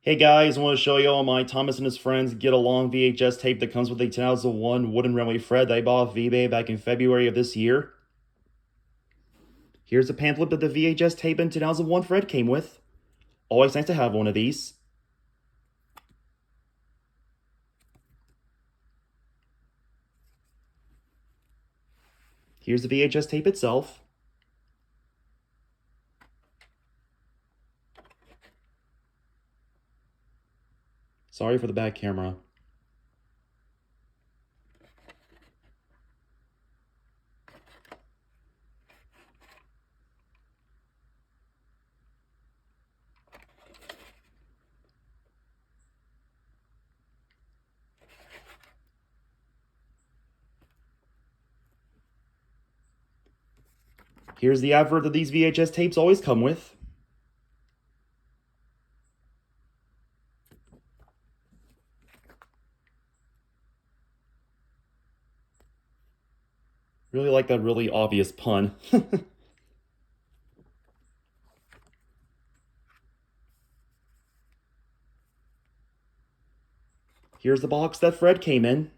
Hey guys, I want to show you all my Thomas and his friends get along VHS tape that comes with a 2001 wooden railway Fred that I bought off eBay back in February of this year. Here's a pamphlet that the VHS tape and 2001 Fred came with. Always nice to have one of these. Here's the VHS tape itself. Sorry for the bad camera. Here's the advert that these VHS tapes always come with. Really like that really obvious pun. Here's the box that Fred came in.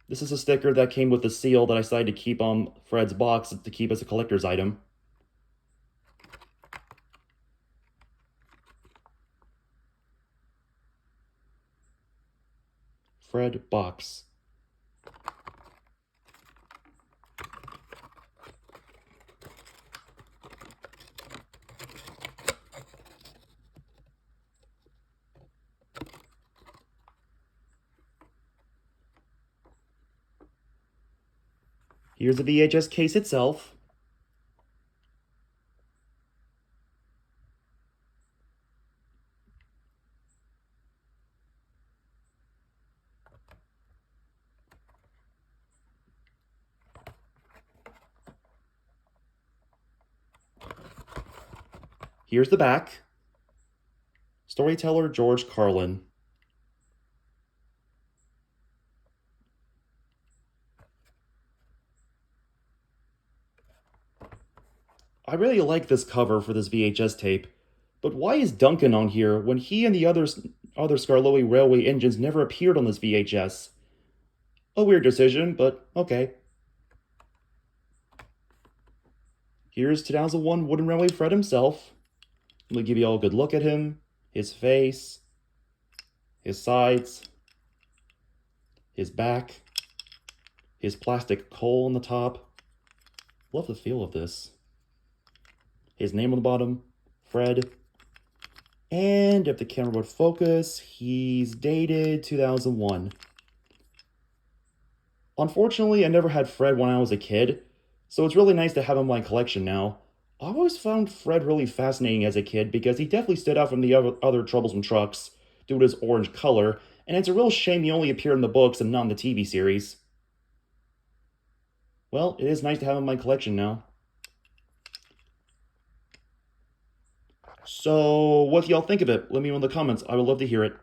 This is a sticker that came with the seal that I decided to keep on Fred's box to keep as a collector's item. Fred box. Here's the VHS case itself. Here's the back. Storyteller George Carlin. I really like this cover for this VHS tape, but why is Duncan on here when he and the other Skarloey Railway engines never appeared on this VHS? A weird decision, but okay. Here's 2001 Wooden Railway Fred himself. Let me give you all a good look at him, his face, his sides, his back, his plastic coal on the top. Love the feel of this. His name on the bottom, Fred. And if the camera would focus, he's dated 2001. Unfortunately, I never had Fred when I was a kid, so it's really nice to have him in my collection now. I always found Fred really fascinating as a kid because he definitely stood out from the other troublesome trucks due to his orange color, and it's a real shame he only appeared in the books and not in the TV series. Well, it is nice to have him in my collection now. So, what do y'all think of it? Let me know in the comments. I would love to hear it.